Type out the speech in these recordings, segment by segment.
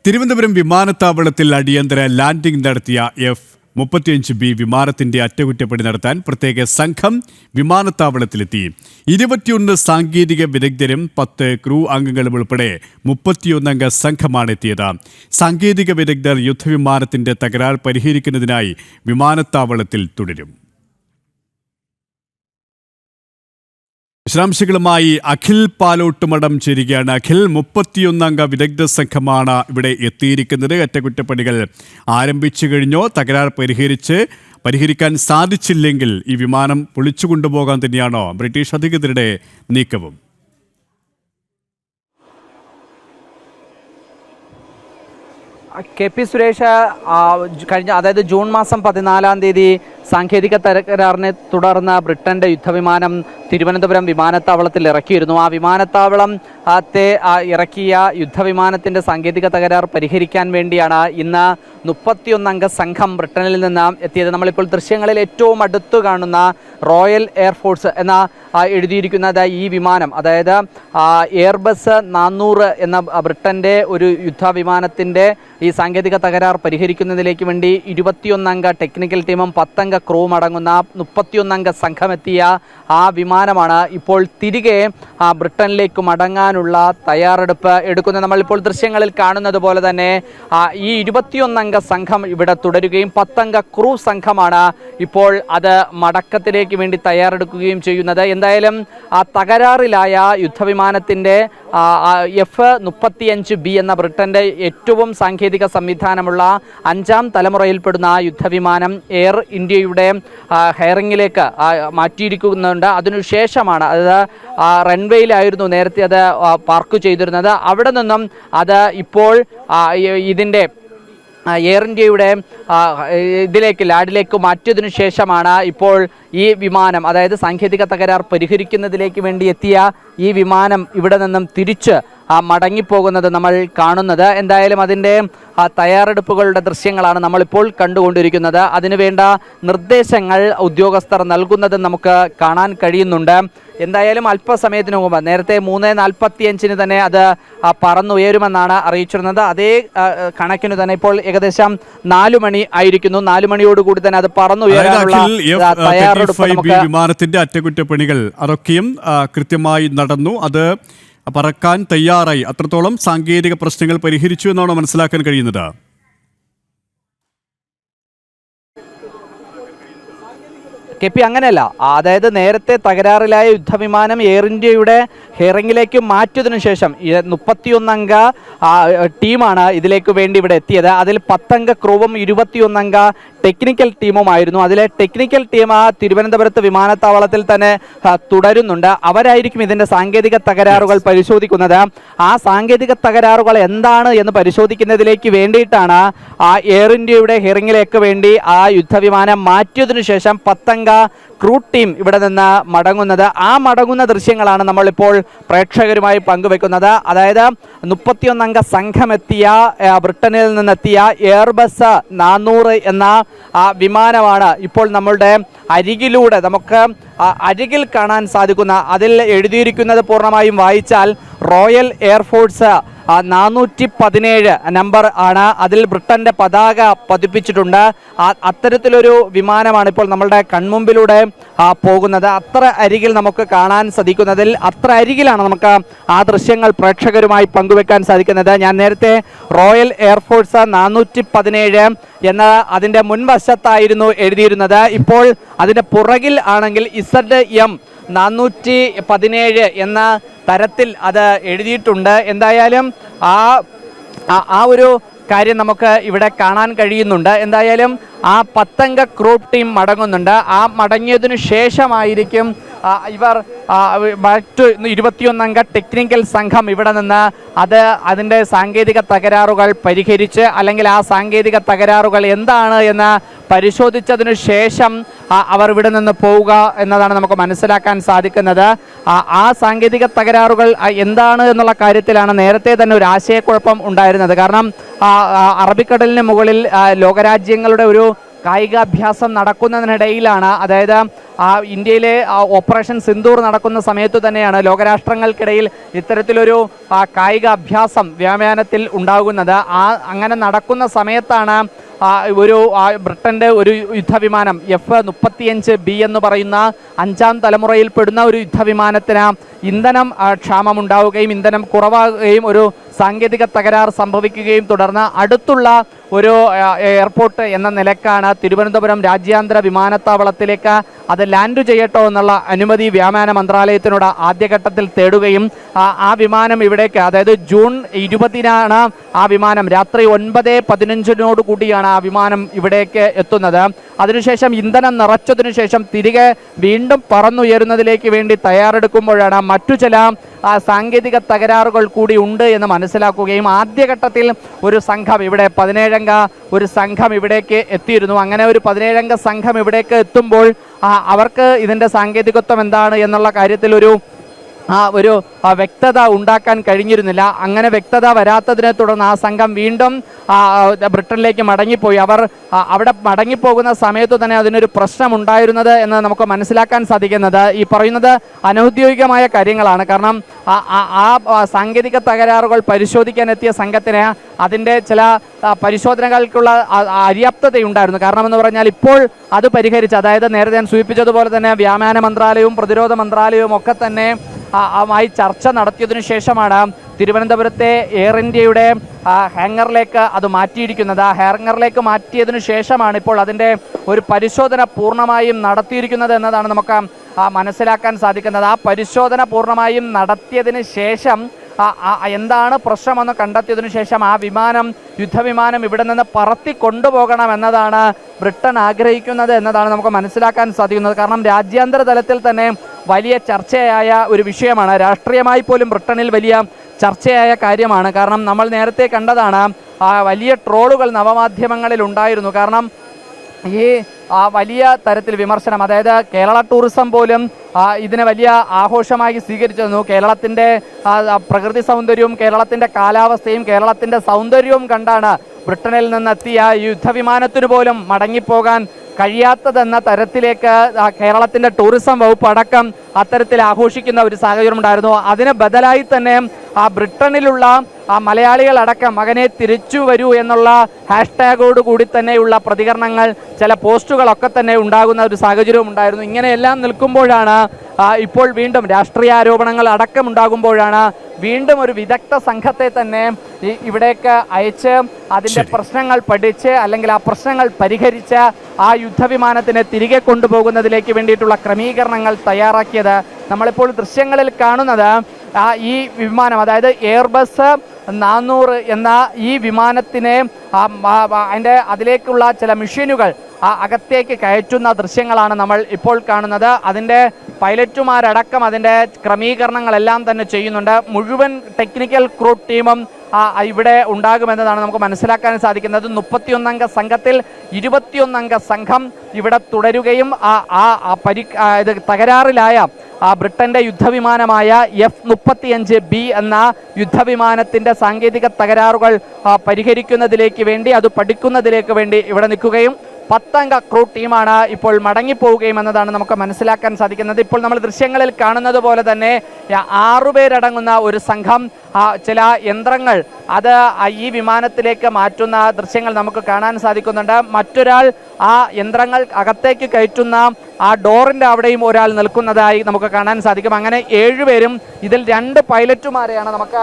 തിരുവനന്തപുരം വിമാനത്താവളത്തിൽ അടിയന്തര ലാൻഡിംഗ് നടത്തിയ F-35B വിമാനത്തിന്റെ അറ്റകുറ്റപ്പണി നടത്താൻ പ്രത്യേക സംഘം വിമാനത്താവളത്തിലെത്തി. 21 സാങ്കേതിക വിദഗ്ധരും 10 ക്രൂ അംഗങ്ങളും ഉൾപ്പെടെ 31 അംഗ സംഘമാണ് എത്തിയത്. സാങ്കേതിക വിദഗ്ധർ യുദ്ധവിമാനത്തിന്റെ തകരാർ പരിഹരിക്കുന്നതിനായി വിമാനത്താവളത്തിൽ തുടരും. വിശദാംശങ്ങളുമായി അഖിൽ പാലോട്ടുമടം ചേരുകയാണ്. അഖിൽ, 31 അംഗ വിദഗ്ധ സംഘമാണ് ഇവിടെ എത്തിയിരിക്കുന്നത്. അറ്റകുറ്റപ്പണികൾ ആരംഭിച്ചു കഴിഞ്ഞോ? തകരാർ പരിഹരിക്കാൻ സാധിച്ചില്ലെങ്കിൽ ഈ വിമാനം പൊളിച്ചു കൊണ്ടുപോകാൻ തന്നെയാണോ ബ്രിട്ടീഷ് അധികൃതരുടെ നീക്കവും? കെ.പി. സുരേഷ്, അതായത് ജൂൺ മാസം 14-ാം തീയതി സാങ്കേതിക തകരാറിനെ തുടർന്ന് ബ്രിട്ടന്റെ യുദ്ധവിമാനം തിരുവനന്തപുരം വിമാനത്താവളത്തിൽ ഇറക്കിയിരുന്നു. ആ വിമാനത്താവളം ഇറക്കിയ യുദ്ധവിമാനത്തിന്റെ സാങ്കേതിക തകരാർ പരിഹരിക്കാൻ വേണ്ടിയാണ് ഇന്ന് 31 അംഗ സംഘം ബ്രിട്ടനിൽ നിന്ന് എത്തിയത്. നമ്മളിപ്പോൾ ദൃശ്യങ്ങളിൽ ഏറ്റവും അടുത്ത് കാണുന്ന റോയൽ എയർഫോഴ്സ് എന്ന എഴുതിയിരിക്കുന്നത് ഈ വിമാനം, അതായത് എയർബസ് 400 എന്ന ബ്രിട്ടന്റെ ഒരു യുദ്ധവിമാനത്തിന്റെ ഈ സാങ്കേതിക തകരാർ പരിഹരിക്കുന്നതിലേക്ക് വേണ്ടി 21 അംഗ ടെക്നിക്കൽ ടീമും 10 അംഗ ക്രൂവും അടങ്ങുന്ന 31 അംഗ സംഘമെത്തിയ ആ വിമാനമാണ് ഇപ്പോൾ തിരികെ ബ്രിട്ടനിലേക്ക് മടങ്ങാനുള്ള തയ്യാറെടുപ്പ് എടുക്കുന്നത്. നമ്മളിപ്പോൾ ദൃശ്യങ്ങളിൽ കാണുന്നത് പോലെ തന്നെ ഈ 21 അംഗ സംഘം ഇവിടെ തുടരുകയും 10 അംഗ ക്രൂ സംഘമാണ് ഇപ്പോൾ അത് മടക്കത്തിലേക്ക് വേണ്ടി തയ്യാറെടുക്കുകയും ചെയ്യുന്നത്. എന്തായാലും ആ തകരാറിലായ യുദ്ധവിമാനത്തിന്റെ F-35B എന്ന ബ്രിട്ടന്റെ ഏറ്റവും സാങ്കേതിക സംവിധാനമുള്ള 5ാം തലമുറയിൽപ്പെടുന്ന യുദ്ധവിമാനം എയർ ഇന്ത്യയുടെ ഹെയറിങ്ങിലേക്ക് മാറ്റിയിരിക്കുന്നുണ്ട്. അതിനുശേഷമാണ് അത് റൺവേയിലായിരുന്നു നേരത്തെ അത് പാർക്ക് ചെയ്തിരുന്നത്. അവിടെ നിന്നും അത് ഇപ്പോൾ ഇതിൻ്റെ എയർ ഇന്ത്യയുടെ ലാഡിലേക്ക് മാറ്റിയതിനു ശേഷമാണ് ഇപ്പോൾ ഈ വിമാനം, അതായത് സാങ്കേതിക തകരാർ പരിഹരിക്കുന്നതിലേക്ക് വേണ്ടി എത്തിയ ഈ വിമാനം ഇവിടെ നിന്നും തിരിച്ച് മടങ്ങിപ്പോകുന്നത് നമ്മൾ കാണുന്നത്. എന്തായാലും അതിൻ്റെ തയ്യാറെടുപ്പുകളുടെ ദൃശ്യങ്ങളാണ് നമ്മളിപ്പോൾ കണ്ടുകൊണ്ടിരിക്കുന്നത്. അതിനുവേണ്ട നിർദ്ദേശങ്ങൾ ഉദ്യോഗസ്ഥർ നൽകുന്നത് നമുക്ക് കാണാൻ കഴിയുന്നുണ്ട്. എന്തായാലും അല്പസമയത്തിന് മുമ്പ് നേരത്തെ 3:45 തന്നെ അത് പറന്നുയരുമെന്നാണ് അറിയിച്ചിരുന്നത്. അതേ കണക്കിന് തന്നെ ഇപ്പോൾ ഏകദേശം 4 മണി ആയിരിക്കുന്നു. 4 മണിയോടുകൂടി തന്നെ അത് പറന്നുയരാനുള്ള തയ്യാറെടുപ്പ്. വിമാനത്തിന്റെ അറ്റകുറ്റപ്പണികൾ അതൊക്കെയും കൃത്യമായി നടന്നു. അത് പറക്കാൻ തയ്യാറായി. അത്രത്തോളം സാങ്കേതിക പ്രശ്നങ്ങൾ പരിഹരിച്ചു എന്നാണോ മനസ്സിലാക്കാൻ കഴിയുന്നത്? കെ.പി. അങ്ങനെയല്ല. അതായത് നേരത്തെ തകരാറിലായ യുദ്ധവിമാനം എയർ ഇന്ത്യയുടെ ഹെയറിങ്ങിലേക്ക് മാറ്റിയതിനു ശേഷം 31 അംഗ ടീമാണ് ഇതിലേക്ക് വേണ്ടി ഇവിടെ എത്തിയത്. അതിൽ 10 അംഗ ക്രൂവും 21 അംഗ ടെക്നിക്കൽ ടീമുമായിരുന്നു. അതിലെ ടെക്നിക്കൽ ടീം തിരുവനന്തപുരത്ത് വിമാനത്താവളത്തിൽ തന്നെ തുടരുന്നുണ്ട്. അവരായിരിക്കും ഇതിൻ്റെ സാങ്കേതിക തകരാറുകൾ പരിശോധിക്കുന്നത്. ആ സാങ്കേതിക തകരാറുകൾ എന്താണ് എന്ന് പരിശോധിക്കുന്നതിലേക്ക് വേണ്ടിയിട്ടാണ് എയർ ഇന്ത്യയുടെ ഹെയറിങ്ങിലേക്ക് വേണ്ടി ആ യുദ്ധവിമാനം മാറ്റിയതിനു ശേഷം 10 അംഗ ക്രൂ ടീം ഇവിടെ നിന്ന് മടങ്ങുന്നത്. ആ മടങ്ങുന്ന ദൃശ്യങ്ങളാണ് നമ്മളിപ്പോൾ പ്രേക്ഷകരുമായി പങ്കുവെക്കുന്നത്. അതായത് 31 അംഗ സംഘമെത്തിയ ബ്രിട്ടനിൽ നിന്നെത്തിയ എയർബസ് 400 എന്ന വിമാനമാണ് ഇപ്പോൾ നമ്മളുടെ അരികിലൂടെ നമുക്ക് അരികിൽ കാണാൻ സാധിക്കുന്ന. അതിൽ എഴുതിയിരിക്കുന്നത് പൂർണ്ണമായും വായിച്ചാൽ റോയൽ എയർഫോഴ്സ് 417 നമ്പർ ആണ്. അതിൽ ബ്രിട്ടന്റെ പതാക പതിപ്പിച്ചിട്ടുണ്ട്. അത്തരത്തിലൊരു വിമാനമാണ് ഇപ്പോൾ നമ്മളുടെ കൺമുമ്പിലൂടെ പോകുന്നത്. അത്ര അരികിൽ നമുക്ക് കാണാൻ സാധിക്കുന്നതിൽ അത്ര അരികിലാണ് നമുക്ക് ആ ദൃശ്യങ്ങൾ പ്രേക്ഷകരുമായി പങ്കുവെക്കാൻ സാധിക്കുന്നത്. ഞാൻ നേരത്തെ റോയൽ എയർഫോഴ്സ് 417 എന്ന അതിൻ്റെ മുൻവശത്തായിരുന്നു എഴുതിയിരുന്നത്. ഇപ്പോൾ അതിൻ്റെ പുറകിൽ ആണെങ്കിൽ ZM 417 എന്ന തരത്തിൽ അത് എഴുതിയിട്ടുണ്ട്. എന്തായാലും ആ ഒരു കാര്യം നമുക്ക് ഇവിടെ കാണാൻ കഴിയുന്നുണ്ട്. എന്തായാലും ആ 10 അംഗ ക്രൂ ടീം മടങ്ങുന്നുണ്ട്. ആ മടങ്ങിയതിനു ശേഷമായിരിക്കും ഇവർ മറ്റ് 21 അംഗ ടെക്നിക്കൽ സംഘം ഇവിടെ നിന്ന് അതിൻ്റെ സാങ്കേതിക തകരാറുകൾ പരിഹരിച്ച്, അല്ലെങ്കിൽ ആ സാങ്കേതിക തകരാറുകൾ എന്താണ് എന്ന് പരിശോധിച്ചതിനു ശേഷം അവർ ഇവിടെ നിന്ന് പോവുക എന്നതാണ് നമുക്ക് മനസ്സിലാക്കാൻ സാധിക്കുന്നത്. ആ സാങ്കേതിക തകരാറുകൾ എന്താണ് എന്നുള്ള കാര്യത്തിലാണ് നേരത്തെ തന്നെ ഒരു ആശയക്കുഴപ്പം ഉണ്ടായിരുന്നത്. കാരണം അറബിക്കടലിന് മുകളിൽ ലോകരാജ്യങ്ങളുടെ ഒരു കായികാഭ്യാസം നടക്കുന്നതിനിടയിലാണ്, അതായത് ഇന്ത്യയിലെ ഓപ്പറേഷൻ സിന്ദൂർ നടക്കുന്ന സമയത്തു തന്നെയാണ് ലോകരാഷ്ട്രങ്ങൾക്കിടയിൽ ഇത്തരത്തിലൊരു കായിക അഭ്യാസം വ്യോമയാനത്തിൽ ഉണ്ടാകുന്നത്. അങ്ങനെ നടക്കുന്ന സമയത്താണ് ബ്രിട്ടൻ്റെ ഒരു യുദ്ധവിമാനം F-35B എന്ന് പറയുന്ന 5ാം തലമുറയിൽപ്പെടുന്ന ഒരു യുദ്ധവിമാനത്തിന് ഇന്ധനം ക്ഷാമമുണ്ടാവുകയും ഇന്ധനം കുറവാകുകയും ഒരു സാങ്കേതിക തകരാർ സംഭവിക്കുകയും തുടർന്ന് അടുത്തുള്ള ഒരു എയർപോർട്ട് എന്ന നിലക്കാണ് തിരുവനന്തപുരം രാജ്യാന്തര വിമാനത്താവളത്തിലേക്ക് അത് ലാൻഡ് ചെയ്യട്ടോ എന്നുള്ള അനുമതി വ്യോമയാന മന്ത്രാലയത്തിനോട് ആദ്യഘട്ടത്തിൽ തേടുകയും ആ വിമാനം ഇവിടേക്ക്, അതായത് ജൂൺ 20-നാണ് ആ വിമാനം രാത്രി 9:15 കൂടിയാണ് ആ വിമാനം ഇവിടേക്ക് എത്തുന്നത്. അതിനുശേഷം ഇന്ധനം നിറച്ചതിനു ശേഷം തിരികെ വീണ്ടും പറന്നുയരുന്നതിലേക്ക് വേണ്ടി തയ്യാറെടുക്കുമ്പോഴാണ് മറ്റു ചില സാങ്കേതിക തകരാറുകൾ കൂടി ഉണ്ട് എന്ന് മനസ്സിലാക്കുകയും ആദ്യഘട്ടത്തിൽ ഒരു സംഘം ഇവിടെ 17-അംഗ ഒരു സംഘം ഇവിടേക്ക് എത്തിയിരുന്നു. അങ്ങനെ ഒരു 17-അംഗ സംഘം ഇവിടേക്ക് എത്തുമ്പോൾ അവർക്ക് ഇതിൻ്റെ സാങ്കേതികത്വം എന്താണ് എന്നുള്ള കാര്യത്തിൽ ഒരു വ്യക്തത ഉണ്ടാക്കാൻ കഴിഞ്ഞിരുന്നില്ല. അങ്ങനെ വ്യക്തത വരാത്തതിനെ തുടർന്ന് ആ സംഘം വീണ്ടും ബ്രിട്ടനിലേക്ക് മടങ്ങിപ്പോയി. അവർ അവിടെ മടങ്ങിപ്പോകുന്ന സമയത്ത് തന്നെ അതിനൊരു പ്രശ്നം ഉണ്ടായിരുന്നത് എന്ന് നമുക്ക് മനസ്സിലാക്കാൻ സാധിക്കുന്നത് ഈ പറയുന്നത് അനൗദ്യോഗികമായ കാര്യങ്ങളാണ്. കാരണം ആ സാങ്കേതിക തകരാറുകൾ പരിശോധിക്കാൻ എത്തിയ സംഘത്തിന് അതിൻ്റെ ചില പരിശോധനകൾക്കുള്ള അര്യാപ്തതയുണ്ടായിരുന്നു. കാരണം എന്ന് പറഞ്ഞാൽ ഇപ്പോൾ അത് പരിഹരിച്ച്, അതായത് നേരത്തെ ഞാൻ സൂചിപ്പിച്ചതുപോലെ തന്നെ വ്യോമയാന മന്ത്രാലയവും പ്രതിരോധ മന്ത്രാലയവും ഒക്കെ തന്നെ മായി ചർച്ച നടത്തിയതിനു ശേഷമാണ് തിരുവനന്തപുരത്തെ എയർ ഇന്ത്യയുടെ ഹാങ്ങറിലേക്ക് അത് മാറ്റിയിരിക്കുന്നത്. ആ ഹാങ്ങറിലേക്ക് മാറ്റിയതിനു ശേഷമാണ് ഇപ്പോൾ അതിൻ്റെ ഒരു പരിശോധന പൂർണ്ണമായും നടത്തിയിരിക്കുന്നത് എന്നതാണ് നമുക്ക് മനസ്സിലാക്കാൻ സാധിക്കുന്നത്. ആ പരിശോധന പൂർണ്ണമായും നടത്തിയതിന് ശേഷം എന്താണ് പ്രശ്നമെന്ന് കണ്ടെത്തിയതിനു ശേഷം ആ യുദ്ധവിമാനം ഇവിടെ നിന്ന് പറത്തി കൊണ്ടുപോകണം എന്നതാണ് ബ്രിട്ടൻ ആഗ്രഹിക്കുന്നത് എന്നതാണ് നമുക്ക് മനസ്സിലാക്കാൻ സാധിക്കുന്നത്. കാരണം രാജ്യാന്തര തലത്തിൽ തന്നെ വലിയ ചർച്ചയായ ഒരു വിഷയമാണ്. രാഷ്ട്രീയമായി പോലും ബ്രിട്ടനിൽ വലിയ ചർച്ചയായ കാര്യമാണ്. കാരണം നമ്മൾ നേരത്തെ കണ്ടതാണ് വലിയ ട്രോളുകൾ നവമാധ്യമങ്ങളിൽ ഉണ്ടായിരുന്നു. കാരണം ഈ വലിയ തരത്തിൽ വിമർശനം, അതായത് കേരള ടൂറിസം പോലും ഇതിനെ വലിയ ആഘോഷമായി സ്വീകരിച്ചിരുന്നു. കേരളത്തിൻ്റെ പ്രകൃതി സൗന്ദര്യവും കേരളത്തിൻ്റെ കാലാവസ്ഥയും കേരളത്തിൻ്റെ സൗന്ദര്യവും കണ്ടാണ് ബ്രിട്ടനിൽ നിന്നെത്തിയ യുദ്ധവിമാനത്തിന് പോലും മടങ്ങിപ്പോകാൻ കഴിയാത്തതെന്ന തരത്തിലേക്ക് കേരളത്തിൻ്റെ ടൂറിസം വകുപ്പ് അടക്കം അത്തരത്തിൽ ആഘോഷിക്കുന്ന ഒരു സാഹചര്യം ഉണ്ടായിരുന്നു. അതിന് ബദലായി തന്നെ ബ്രിട്ടനിലുള്ള മലയാളികളടക്കം മകനെ തിരിച്ചു വരൂ എന്നുള്ള ഹാഷ്ടാഗോട് കൂടി തന്നെയുള്ള പ്രതികരണങ്ങൾ, ചില പോസ്റ്റുകളൊക്കെ തന്നെ ഉണ്ടാകുന്ന ഒരു സാഹചര്യവും ഉണ്ടായിരുന്നു. ഇങ്ങനെയെല്ലാം നിൽക്കുമ്പോഴാണ് ഇപ്പോൾ വീണ്ടും രാഷ്ട്രീയ ആരോപണങ്ങൾ അടക്കം ഉണ്ടാകുമ്പോഴാണ് വീണ്ടും ഒരു വിദഗ്ധ സംഘത്തെ തന്നെ ഇവിടേക്ക് അയച്ച് അതിൻ്റെ പ്രശ്നങ്ങൾ പഠിച്ച് അല്ലെങ്കിൽ ആ പ്രശ്നങ്ങൾ പരിഹരിച്ച് ആ യുദ്ധവിമാനത്തിനെ തിരികെ കൊണ്ടുപോകുന്നതിലേക്ക് വേണ്ടിയിട്ടുള്ള ക്രമീകരണങ്ങൾ തയ്യാറാക്കിയത്. നമ്മളിപ്പോൾ ദൃശ്യങ്ങളിൽ കാണുന്നത് ഈ വിമാനം, അതായത് എയർബസ് 400 എന്ന ഈ വിമാനത്തിനെ അതിലേക്കുള്ള ചില മെഷീനുകൾ അകത്തേക്ക് കയറ്റുന്ന ദൃശ്യങ്ങളാണ് നമ്മൾ ഇപ്പോൾ കാണുന്നത്. അതിൻ്റെ പൈലറ്റുമാരടക്കം അതിൻ്റെ ക്രമീകരണങ്ങളെല്ലാം തന്നെ ചെയ്യുന്നുണ്ട്. മുഴുവൻ ടെക്നിക്കൽ ക്രൂ ടീമും ഇവിടെ ഉണ്ടാകുമെന്നതാണ് നമുക്ക് മനസ്സിലാക്കാൻ സാധിക്കുന്നത്. 31-അംഗ സംഘത്തിൽ 21-അംഗ സംഘം ഇവിടെ തുടരുകയും ഇത് തകരാറിലായ ബ്രിട്ടന്റെ യുദ്ധവിമാനമായ F-35B എന്ന യുദ്ധവിമാനത്തിൻ്റെ സാങ്കേതിക തകരാറുകൾ പരിഹരിക്കുന്നതിലേക്ക് വേണ്ടി, അത് പഠിക്കുന്നതിലേക്ക് വേണ്ടി ഇവിടെ നിൽക്കുകയും 10-അംഗ ക്രൂ ടീമാണ് ഇപ്പോൾ മടങ്ങിപ്പോവുകയും എന്നതാണ് നമുക്ക് മനസ്സിലാക്കാൻ സാധിക്കുന്നത്. ഇപ്പോൾ നമ്മൾ ദൃശ്യങ്ങളിൽ കാണുന്നത് പോലെ തന്നെ 6 പേരടങ്ങുന്ന ഒരു സംഘം ചില യന്ത്രങ്ങൾ അത് ഈ വിമാനത്തിലേക്ക് മാറ്റുന്ന ദൃശ്യങ്ങൾ നമുക്ക് കാണാൻ സാധിക്കുന്നുണ്ട്. മറ്റൊരാൾ ആ യന്ത്രങ്ങൾ അകത്തേക്ക് കയറ്റുന്ന ആ ഡോറിൻ്റെ അവിടെയും ഒരാൾ നിൽക്കുന്നതായി നമുക്ക് കാണാൻ സാധിക്കും. അങ്ങനെ 7 പേരും, ഇതിൽ 2 പൈലറ്റുമാരെയാണ് നമുക്ക്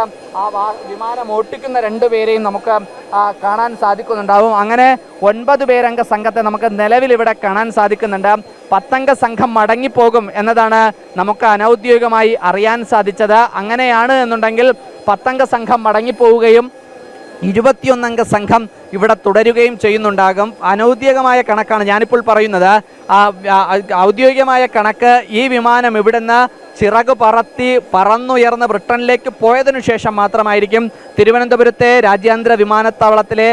വിമാനം ഓട്ടിക്കുന്ന 2 പേരെയും നമുക്ക് കാണാൻ സാധിക്കുന്നുണ്ടാവും. അങ്ങനെ 9 പേരംഗ സംഘത്തെ നമുക്ക് നിലവിൽ ഇവിടെ കാണാൻ സാധിക്കുന്നുണ്ട്. 10-അംഗ സംഘം മടങ്ങിപ്പോകും എന്നതാണ് നമുക്ക് അനൗദ്യോഗികമായി അറിയാൻ സാധിച്ചത്. അങ്ങനെയാണ് എന്നുണ്ടെങ്കിൽ 10-അംഗ സംഘം മടങ്ങിപ്പോവുകയും 21-അംഗ സംഘം ഇവിടെ തുടരുകയും ചെയ്യുന്നുണ്ടാകും. അനൗദ്യോഗികമായ കണക്കാണ് ഞാനിപ്പോൾ പറയുന്നത്. ഔദ്യോഗികമായ കണക്ക് ഈ വിമാനം ഇവിടുന്ന് ചിറക് പറന്നുയർന്ന് ബ്രിട്ടനിലേക്ക് പോയതിനു ശേഷം മാത്രമായിരിക്കും തിരുവനന്തപുരത്തെ രാജ്യാന്തര വിമാനത്താവളത്തിലെ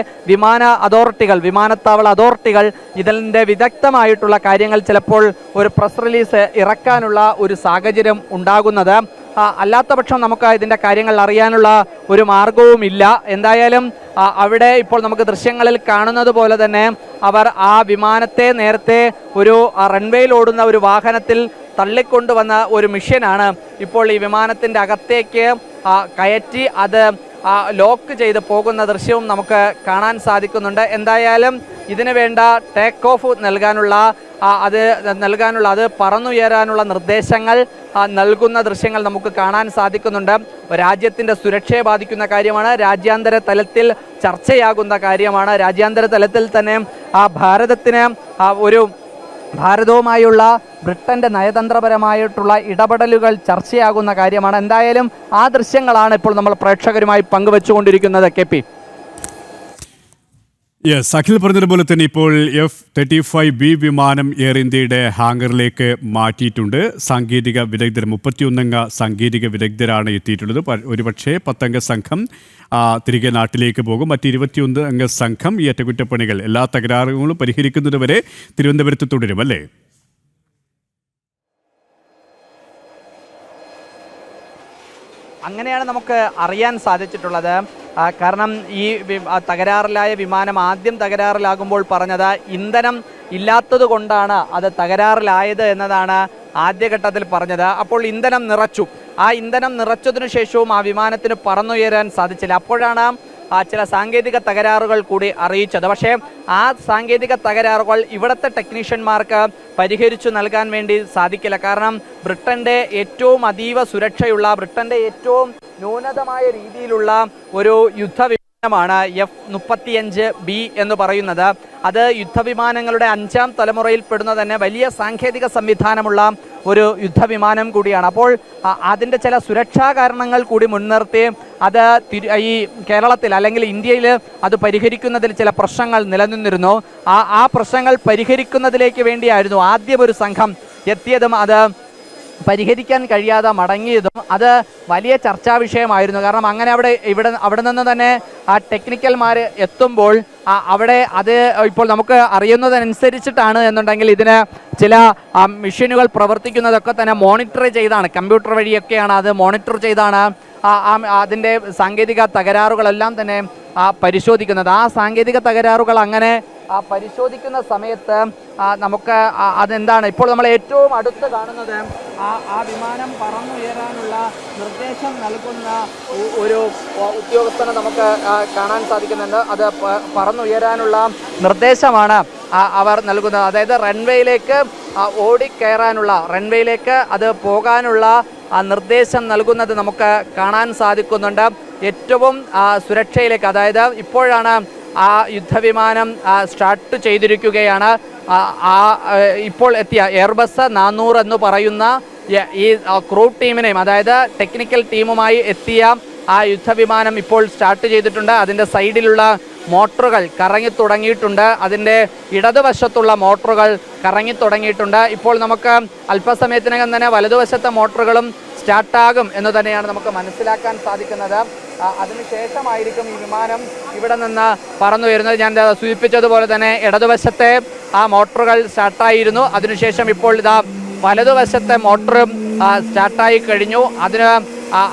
വിമാനത്താവള അതോറിറ്റികൾ ഇതിൻ്റെ വിദഗ്ധമായിട്ടുള്ള കാര്യങ്ങൾ ചിലപ്പോൾ ഒരു പ്രസ് റിലീസ് ഇറക്കാനുള്ള ഒരു സാഹചര്യം ഉണ്ടാകുന്നത്. അല്ലാത്ത പക്ഷം നമുക്ക് ഇതിൻ്റെ കാര്യങ്ങൾ അറിയാനുള്ള ഒരു മാർഗവുമില്ല. എന്തായാലും അവിടെ ഇപ്പോൾ നമുക്ക് ദൃശ്യങ്ങളിൽ കാണുന്നത് പോലെ തന്നെ അവർ ആ വിമാനത്തെ നേരത്തെ ഒരു റൺവേയിൽ ഓടുന്ന ഒരു വാഹനത്തിൽ തള്ളിക്കൊണ്ടുവന്ന ഒരു മിഷനാണ് ഇപ്പോൾ ഈ വിമാനത്തിൻ്റെ അകത്തേക്ക് കയറ്റി അത് ലോക്ക് ചെയ്ത് പോകുന്ന ദൃശ്യവും നമുക്ക് കാണാൻ സാധിക്കുന്നുണ്ട്. എന്തായാലും ഇതിനു വേണ്ട ടേക്ക് ഓഫ് നൽകാനുള്ള അത് പറന്നുയരാനുള്ള നിർദ്ദേശങ്ങൾ നൽകുന്ന ദൃശ്യങ്ങൾ നമുക്ക് കാണാൻ സാധിക്കുന്നുണ്ട്. രാജ്യത്തിൻ്റെ സുരക്ഷയെ ബാധിക്കുന്ന കാര്യമാണ്, രാജ്യാന്തര തലത്തിൽ ചർച്ചയാകുന്ന കാര്യമാണ്. രാജ്യാന്തര തലത്തിൽ തന്നെ ഭാരതവുമായുള്ള ബ്രിട്ടൻ്റെ നയതന്ത്രപരമായിട്ടുള്ള ഇടപെടലുകൾ ചർച്ചയാകുന്ന കാര്യമാണ്. എന്തായാലും ആ ദൃശ്യങ്ങളാണ് ഇപ്പോൾ നമ്മൾ പ്രേക്ഷകരുമായി പങ്കുവെച്ചുകൊണ്ടിരിക്കുന്നത്. KP യെസ്, അഖിൽ പറഞ്ഞതുപോലെ തന്നെ ഇപ്പോൾ F-35B വിമാനം എയർ ഇന്ത്യയുടെ ഹാങ്കറിലേക്ക് മാറ്റിയിട്ടുണ്ട്. സാങ്കേതിക വിദഗ്ധർ 31 സാങ്കേതിക വിദഗ്ധരാണ് എത്തിയിട്ടുള്ളത്. ഒരുപക്ഷെ 10 സംഘം തിരികെ നാട്ടിലേക്ക് പോകും. മറ്റ് 21 സംഘം ഈ അറ്റകുറ്റപ്പണികൾ എല്ലാ തകരാറുകളും പരിഹരിക്കുന്നതുവരെ തിരുവനന്തപുരത്ത് തുടരും, അല്ലേ? അങ്ങനെയാണ് നമുക്ക് അറിയാൻ സാധിച്ചിട്ടുള്ളത്. കാരണം ഈ തകരാറിലായ വിമാനം ആദ്യം തകരാറിലാകുമ്പോൾ പറഞ്ഞത് ഇന്ധനം ഇല്ലാത്തത് കൊണ്ടാണ് അത് തകരാറിലായത് എന്നതാണ് ആദ്യഘട്ടത്തിൽ പറഞ്ഞത്. അപ്പോൾ ഇന്ധനം നിറച്ചു. ആ ഇന്ധനം നിറച്ചതിനു ശേഷവും ആ വിമാനത്തിന് പറന്നുയരാൻ സാധിച്ചില്ല. അപ്പോഴാണ് ചില സാങ്കേതിക തകരാറുകൾ കൂടി അറിയിച്ചത്. പക്ഷേ ആ സാങ്കേതിക തകരാറുകൾ ഇവിടുത്തെ ടെക്നീഷ്യന്മാർക്ക് പരിഹരിച്ചു നൽകാൻ വേണ്ടി സാധിക്കില്ല. കാരണം ബ്രിട്ടൻ്റെ ഏറ്റവും അതീവ സുരക്ഷയുള്ള, ബ്രിട്ടൻ്റെ ഏറ്റവും ന്യൂനതമായ രീതിയിലുള്ള ഒരു യുദ്ധവിമാനമാണ് F-35B എന്ന് പറയുന്നത്. അത് യുദ്ധവിമാനങ്ങളുടെ 5ാം തലമുറയിൽ പെടുന്ന തന്നെ വലിയ സാങ്കേതിക സംവിധാനമുള്ള ഒരു യുദ്ധവിമാനം കൂടിയാണ്. അപ്പോൾ അതിൻ്റെ ചില സുരക്ഷാ കാരണങ്ങൾ കൂടി മുൻനിർത്തി അത് ഈ കേരളത്തിൽ അല്ലെങ്കിൽ ഇന്ത്യയിൽ അത് പരിഹരിക്കുന്നതിൽ ചില പ്രശ്നങ്ങൾ നിലനിന്നിരുന്നു. ആ പ്രശ്നങ്ങൾ പരിഹരിക്കുന്നതിലേക്ക് വേണ്ടിയായിരുന്നു ആദ്യം ഒരു സംഘം എത്തിയതും അത് പരിഹരിക്കാൻ കഴിയാതെ മടങ്ങിയതും അത് വലിയ ചർച്ചാ വിഷയമായിരുന്നു. കാരണം അങ്ങനെ അവിടെ നിന്ന് തന്നെ ആ ടെക്നിക്കൽമാർ എത്തുമ്പോൾ അവിടെ അത് ഇപ്പോൾ നമുക്ക് അറിയുന്നതനുസരിച്ചിട്ടാണ് എന്നുണ്ടെങ്കിൽ ഇതിന് ചില മെഷീനുകൾ പ്രവർത്തിക്കുന്നതൊക്കെ തന്നെ മോണിറ്റർ ചെയ്താണ്, കമ്പ്യൂട്ടർ വഴിയൊക്കെയാണ് അത് മോണിറ്റർ ചെയ്താണ് അതിൻ്റെ സാങ്കേതിക തകരാറുകളെല്ലാം തന്നെ പരിശോധിക്കുന്നത്. ആ സാങ്കേതിക തകരാറുകൾ അങ്ങനെ പരിശോധിക്കുന്ന സമയത്ത് നമുക്ക് അതെന്താണ് ഇപ്പോൾ നമ്മൾ ഏറ്റവും അടുത്ത് കാണുന്നത് ആ വിമാനം പറന്നുയരാനുള്ള നിർദ്ദേശം നൽകുന്ന ഒരു ഉദ്യോഗസ്ഥനെ നമുക്ക് കാണാൻ സാധിക്കുന്നുണ്ട്. അത് പറന്നുയരാനുള്ള നിർദ്ദേശമാണ് അവർ നൽകുന്നത്. അതായത് റൺവേയിലേക്ക് ഓടിക്കയറാനുള്ള, റൺവേയിലേക്ക് അത് പോകാനുള്ള നിർദ്ദേശം നൽകുന്നത് നമുക്ക് കാണാൻ സാധിക്കുന്നുണ്ട്. ഏറ്റവും സുരക്ഷയിലേക്ക്, അതായത് ഇപ്പോഴാണ് ആ യുദ്ധവിമാനം സ്റ്റാർട്ട് ചെയ്തിരിക്കുകയാണ്. ഇപ്പോൾ എത്തിയ എയർബസ് 400 എന്ന് പറയുന്ന ഈ ക്രൂ ടീമിനെയും, അതായത് ടെക്നിക്കൽ ടീമുമായി എത്തിയ ആ യുദ്ധവിമാനം ഇപ്പോൾ സ്റ്റാർട്ട് ചെയ്തിട്ടുണ്ട്. അതിൻ്റെ സൈഡിലുള്ള മോട്ടറുകൾ കറങ്ങി തുടങ്ങിയിട്ടുണ്ട്. അതിൻ്റെ ഇടതുവശത്തുള്ള മോട്ടറുകൾ കറങ്ങി തുടങ്ങിയിട്ടുണ്ട്. ഇപ്പോൾ നമുക്ക് അല്പസമയത്തിനകം തന്നെ വലതുവശത്തെ മോട്ടറുകളും സ്റ്റാർട്ടാകും എന്ന് തന്നെയാണ് നമുക്ക് മനസ്സിലാക്കാൻ സാധിക്കുന്നത്. അതിനുശേഷമായിരിക്കും ഈ വിമാനം ഇവിടെ നിന്ന് പറന്നു വരുന്നത്. ഞാൻ സൂചിപ്പിച്ചതുപോലെ തന്നെ ഇടതുവശത്തെ ആ മോട്ടറുകൾ സ്റ്റാർട്ടായിരുന്നു. അതിനുശേഷം ഇപ്പോൾ ഇതാ വലതുവശത്തെ മോട്ടറും സ്റ്റാർട്ടായി കഴിഞ്ഞു. അതിന്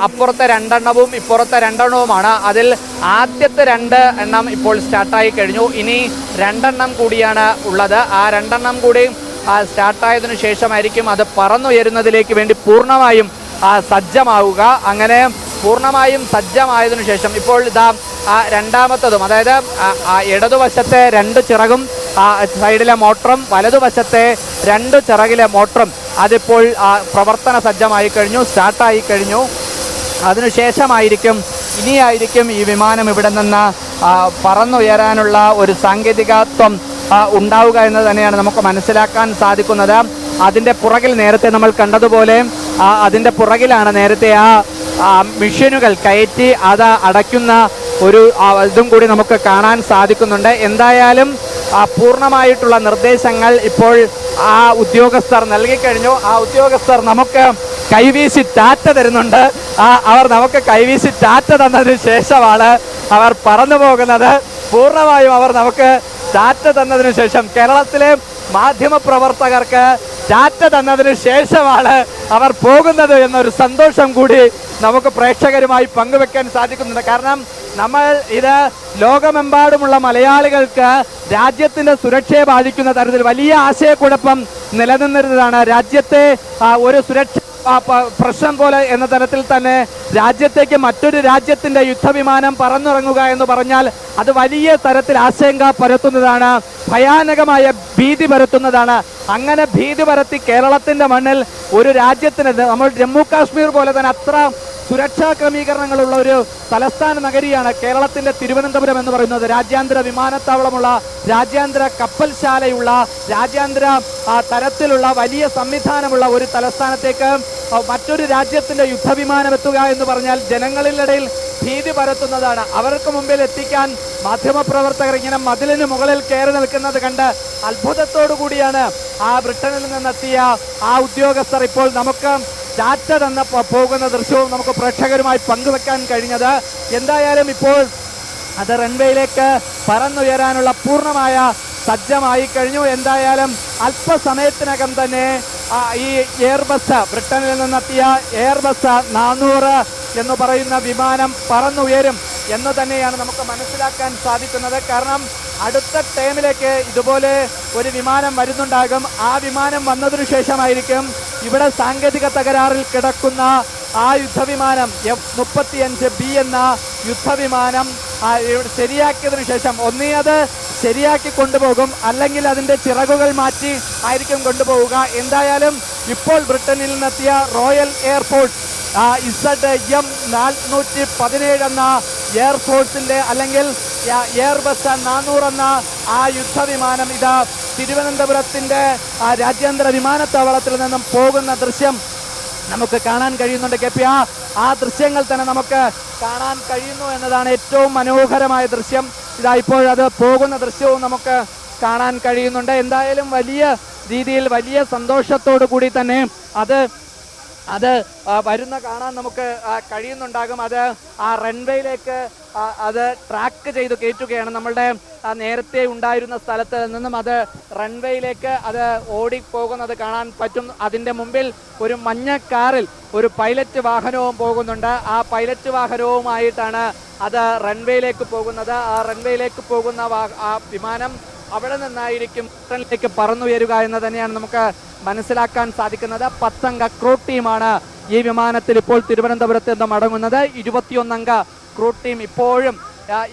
അപ്പുറത്തെ 2 എണ്ണവും ഇപ്പുറത്തെ 2 എണ്ണവുമാണ്. അതിൽ ആദ്യത്തെ 2 എണ്ണം ഇപ്പോൾ സ്റ്റാർട്ടായി കഴിഞ്ഞു. ഇനി 2 എണ്ണം കൂടിയാണ് ഉള്ളത്. ആ 2 എണ്ണം കൂടി സ്റ്റാർട്ടായതിനു ശേഷമായിരിക്കും അത് പറന്നുയരുന്നതിലേക്ക് വേണ്ടി പൂർണ്ണമായും സജ്ജമാവുക. അങ്ങനെ പൂർണ്ണമായും സജ്ജമായതിനു ശേഷം ഇപ്പോൾ ഇതാ രണ്ടാമത്തതും, അതായത് ഇടതുവശത്തെ 2 ചിറകും സൈഡിലെ മോട്ടറും വലതുവശത്തെ 2 ചിറകിലെ മോട്ടറും അതിപ്പോൾ പ്രവർത്തന സജ്ജമായി കഴിഞ്ഞു, സ്റ്റാർട്ടായി കഴിഞ്ഞു. ഇനിയായിരിക്കും ഈ വിമാനം ഇവിടെ നിന്ന് പറന്നുയരാനുള്ള ഒരു സാങ്കേതികത്വം ഉണ്ടാവുക എന്ന് തന്നെയാണ് നമുക്ക് മനസ്സിലാക്കാൻ സാധിക്കുന്നത്. അതിൻ്റെ പുറകിൽ നേരത്തെ നമ്മൾ കണ്ടതുപോലെ അതിൻ്റെ പുറകിലാണ് നേരത്തെ മെഷീനുകൾ കയറ്റി അത് അടയ്ക്കുന്ന ഒരു ഇതും കൂടി നമുക്ക് കാണാൻ സാധിക്കുന്നുണ്ട്. എന്തായാലും പൂർണ്ണമായിട്ടുള്ള നിർദ്ദേശങ്ങൾ ഇപ്പോൾ ആ ഉദ്യോഗസ്ഥർ നൽകിക്കഴിഞ്ഞു. ആ ഉദ്യോഗസ്ഥർ നമുക്ക് കൈവീശി ടാറ്റ തരുന്നുണ്ട്. അവർ നമുക്ക് കൈവീശി ടാറ്റ തന്നതിന് ശേഷമാണ് അവർ പറന്നു പോകുന്നത്. പൂർണ്ണമായും അവർ നമുക്ക് ടാറ്റ തന്നതിനു ശേഷം കേരളത്തിലെ മാധ്യമപ്രവർത്തകർക്ക് ടാറ്റ തന്നതിന് ശേഷമാണ് അവർ പോകുന്നത് എന്നൊരു സന്തോഷം കൂടി നമുക്ക് പ്രേക്ഷകരുമായി പങ്കുവെക്കാൻ സാധിക്കുന്നുണ്ട്. കാരണം നമ്മൾ ഇത് ലോകമെമ്പാടുമുള്ള മലയാളികൾക്ക് രാജ്യത്തിൻ്റെ സുരക്ഷയെ ബാധിക്കുന്ന തരത്തിൽ വലിയ ആശയക്കുഴപ്പം നിലനിന്നിരുന്നതാണ്. രാജ്യത്തെ ഒരു സുരക്ഷ പ്രശ്നം പോലെ എന്ന തരത്തിൽ തന്നെ രാജ്യത്തേക്ക് മറ്റൊരു രാജ്യത്തിൻ്റെ യുദ്ധവിമാനം പറന്നിറങ്ങുക എന്ന് പറഞ്ഞാൽ അത് വലിയ തരത്തിൽ ആശങ്ക പരത്തുന്നതാണ്, ഭയാനകമായ ഭീതി പരത്തുന്നതാണ്. അങ്ങനെ ഭീതി പരത്തി കേരളത്തിൻ്റെ മണ്ണിൽ ഒരു രാജ്യത്തിന്, നമ്മൾ ജമ്മു കാശ്മീർ പോലെ തന്നെ അത്ര സുരക്ഷാ ക്രമീകരണങ്ങളുള്ള ഒരു തലസ്ഥാന നഗരിയാണ് കേരളത്തിൻ്റെ തിരുവനന്തപുരം എന്ന് പറയുന്നത്. രാജ്യാന്തര വിമാനത്താവളമുള്ള, രാജ്യാന്തര കപ്പൽശാലയുള്ള, രാജ്യാന്തര തരത്തിലുള്ള വലിയ സംവിധാനമുള്ള ഒരു തലസ്ഥാനത്തേക്ക് മറ്റൊരു രാജ്യത്തിൻ്റെ യുദ്ധവിമാനം എത്തുക എന്ന് പറഞ്ഞാൽ ജനങ്ങളിലിടയിൽ ഭീതി പരത്തുന്നതാണ്. അവർക്ക് മുമ്പിൽ എത്തിക്കാൻ മാധ്യമപ്രവർത്തകർ ഇങ്ങനെ മതിലിന് മുകളിൽ കയറി നിൽക്കുന്നത് കണ്ട് അത്ഭുതത്തോടു കൂടിയാണ് ആ ബ്രിട്ടനിൽ നിന്നെത്തിയ ആ ഉദ്യോഗസ്ഥർ ഇപ്പോൾ നമുക്ക് ടാറ്റ തന്ന പോകുന്ന ദൃശ്യവും നമുക്ക് പ്രേക്ഷകരുമായി പങ്കുവെക്കാൻ കഴിഞ്ഞത്. എന്തായാലും ഇപ്പോൾ അത് റൺവേയിലേക്ക് പറന്നുയരാനുള്ള പൂർണ്ണമായ സജ്ജമായി കഴിഞ്ഞു. എന്തായാലും അല്പസമയത്തിനകം തന്നെ ഈ എയർബസ്, ബ്രിട്ടനിൽ നിന്നെത്തിയ എയർബസ് 400 എന്ന് പറയുന്ന വിമാനം പറന്നുയരും എന്ന് തന്നെയാണ് നമുക്ക് മനസ്സിലാക്കാൻ സാധിക്കുന്നത്. കാരണം അടുത്ത ടൈമിലേക്ക് ഇതുപോലെ ഒരു വിമാനം വരുന്നുണ്ടാകും. ആ വിമാനം വന്നതിനു ശേഷമായിരിക്കും ഇവിടെ സാങ്കേതിക തകരാറിൽ കിടക്കുന്ന ആ യുദ്ധവിമാനം F-35B എന്ന യുദ്ധവിമാനം ശരിയാക്കിയതിനു ശേഷം ഒന്നീ അത് ശരിയാക്കി കൊണ്ടുപോകും, അല്ലെങ്കിൽ അതിൻ്റെ ചിറകുകൾ മാറ്റി ആയിരിക്കും കൊണ്ടുപോവുക. എന്തായാലും ഇപ്പോൾ ബ്രിട്ടനിൽ നിന്നെത്തിയ റോയൽ എയർഫോഴ്സ് ZM-417 എന്ന എയർഫോഴ്സിൻ്റെ അല്ലെങ്കിൽ എയർബസ് 400 എന്ന ആ യുദ്ധവിമാനം ഇതാ തിരുവനന്തപുരത്തിൻ്റെ രാജ്യാന്തര വിമാനത്താവളത്തിൽ നിന്നും പോകുന്ന ദൃശ്യം നമുക്ക് കാണാൻ കഴിയുന്നുണ്ട്. കെ പി ആ ദൃശ്യങ്ങൾ തന്നെ നമുക്ക് കാണാൻ കഴിയുന്നു എന്നതാണ് ഏറ്റവും മനോഹരമായ ദൃശ്യം. ഇതാ ഇപ്പോഴത് പോകുന്ന ദൃശ്യവും നമുക്ക് കാണാൻ കഴിയുന്നുണ്ട്. എന്തായാലും വലിയ രീതിയിൽ വലിയ സന്തോഷത്തോടു കൂടി തന്നെ അത് വരുന്ന കാണാൻ നമുക്ക് കഴിയുന്നുണ്ടാകും. അത് ആ റൺവേയിലേക്ക് അത് ട്രാക്ക് ചെയ്ത് കയറ്റുകയാണ്. നമ്മളുടെ നേരത്തെ ഉണ്ടായിരുന്ന സ്ഥലത്ത് നിന്നും അത് റൺവേയിലേക്ക് അത് ഓടിപ്പോകുന്നത് കാണാൻ പറ്റും. അതിൻ്റെ മുമ്പിൽ ഒരു മഞ്ഞ കാറിൽ ഒരു പൈലറ്റ് വാഹനവും പോകുന്നുണ്ട്. ആ പൈലറ്റ് വാഹനവുമായിട്ടാണ് അത് റൺവേയിലേക്ക് പോകുന്നത്. ആ റൺവേയിലേക്ക് പോകുന്ന ആ വിമാനം അവിടെ നിന്നായിരിക്കും ബ്രിട്ടനിലേക്ക് പറന്നുയരുക എന്ന് തന്നെയാണ് നമുക്ക് മനസ്സിലാക്കാൻ സാധിക്കുന്നത്. 10 അംഗ ക്രൂ ടീമാണ് ഈ വിമാനത്തിൽ ഇപ്പോൾ തിരുവനന്തപുരത്ത് നിന്ന് മടങ്ങുന്നത്. 21 അംഗ ക്രൂ ടീം ഇപ്പോഴും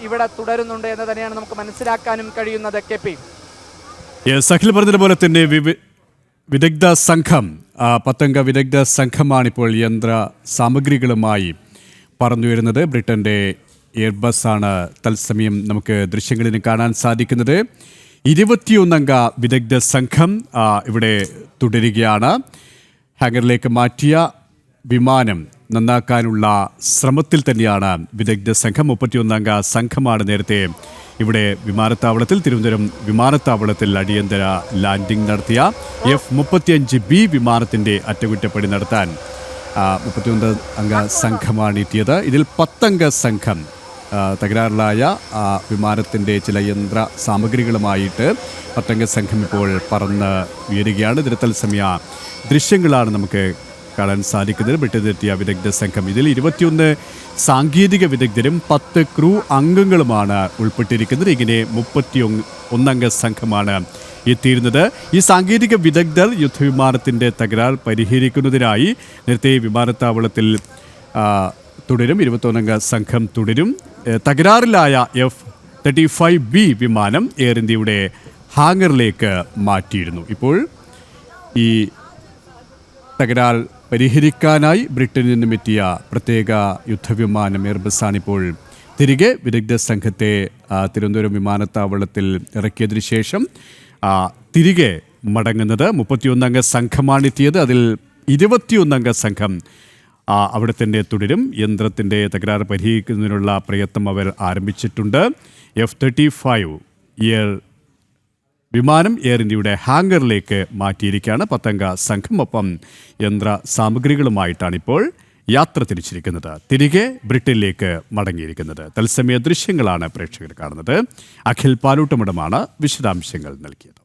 ഇവിടെ തുടരുന്നുണ്ട് എന്ന് തന്നെയാണ് നമുക്ക് മനസ്സിലാക്കാനും കഴിയുന്നത്. കെ പി അഖിൽ പറഞ്ഞതുപോലെ തന്നെ വിദഗ്ധ സംഘം, 10 അംഗ വിദഗ്ധ സംഘമാണിപ്പോൾ യന്ത്ര സാമഗ്രികളുമായി പറന്നുയരുന്നത്. ബ്രിട്ടന്റെ എയർബസ് ആണ് തത്സമയം നമുക്ക് ദൃശ്യങ്ങളിൽ കാണാൻ സാധിക്കുന്നത്. 21 അംഗ വിദഗ്ധ സംഘം ഇവിടെ തുടരുകയാണ്. ഹാങ്ങറിലേക്ക് മാറ്റിയ വിമാനം നന്നാക്കാനുള്ള ശ്രമത്തിൽ തന്നെയാണ് വിദഗ്ധ സംഘം. 31 അംഗ സംഘമാണ് നേരത്തെ ഇവിടെ വിമാനത്താവളത്തിൽ, തിരുവനന്തപുരം വിമാനത്താവളത്തിൽ അടിയന്തര ലാൻഡിംഗ് നടത്തിയ F-35B വിമാനത്തിൻ്റെ അറ്റകുറ്റപ്പണി നടത്താൻ 31 അംഗ സംഘമാണ് എത്തിയത്. ഇതിൽ 10 അംഗ സംഘം തകരാറിലായ വിമാനത്തിൻ്റെ ചില യന്ത്ര സാമഗ്രികളുമായിട്ട് 10 അംഗ സംഘം ഇപ്പോൾ പറന്ന് ഉയരുകയാണ്. ഇതിന് തത്സമയ ദൃശ്യങ്ങളാണ് നമുക്ക് കാണാൻ സാധിക്കുന്നത്. ബ്രിട്ടനിലെത്തിയ വിദഗ്ധ സംഘം, ഇതിൽ 21 സാങ്കേതിക വിദഗ്ധരും 10 ക്രൂ അംഗങ്ങളുമാണ് ഉൾപ്പെട്ടിരിക്കുന്നത്. ഇങ്ങനെ 31 അംഗ സംഘമാണ് എത്തിയിരുന്നത്. ഈ സാങ്കേതിക വിദഗ്ധർ യുദ്ധവിമാനത്തിൻ്റെ തകരാർ പരിഹരിക്കുന്നതിനായി നേരത്തെ വിമാനത്താവളത്തിൽ തുടരും. 21 അംഗ സംഘം തുടരും. തകരാറിലായ F-35B വിമാനം എയർ ഇന്ത്യയുടെ ഹാങ്ങറിലേക്ക് മാറ്റിയിരുന്നു. ഇപ്പോൾ ഈ തകരാർ പരിഹരിക്കാനായി ബ്രിട്ടനിൽ നിന്നും എത്തിയ പ്രത്യേക യുദ്ധവിമാനം എയർബസാണിപ്പോൾ തിരികെ വിദഗ്ധ സംഘത്തെ തിരുവനന്തപുരം വിമാനത്താവളത്തിൽ ഇറക്കിയതിനു ശേഷം തിരികെ മടങ്ങുന്നത്. 31 അംഗ സംഘമാണ് എത്തിയത്. അതിൽ 21 അംഗ സംഘം അവിടെ തന്നെ തുടരും. യന്ത്രത്തിൻ്റെ തകരാർ പരിഹരിക്കുന്നതിനുള്ള പ്രയത്നം അവർ ആരംഭിച്ചിട്ടുണ്ട്. F-35 വിമാനം എയർ ഇന്ത്യയുടെ ഹാങ്ങറിലേക്ക് മാറ്റിയിരിക്കുകയാണ്. 10 അംഗ സംഘം ഒപ്പം യന്ത്ര സാമഗ്രികളുമായിട്ടാണ് ഇപ്പോൾ യാത്ര തിരിച്ചിരിക്കുന്നത്, തിരികെ ബ്രിട്ടനിലേക്ക് മടങ്ങിയിരിക്കുന്നത്. തത്സമയ ദൃശ്യങ്ങളാണ് പ്രേക്ഷകർ കാണുന്നത്. അഖിൽ പാലൂട്ടുമടമാണ് വിശദാംശങ്ങൾ നൽകിയത്.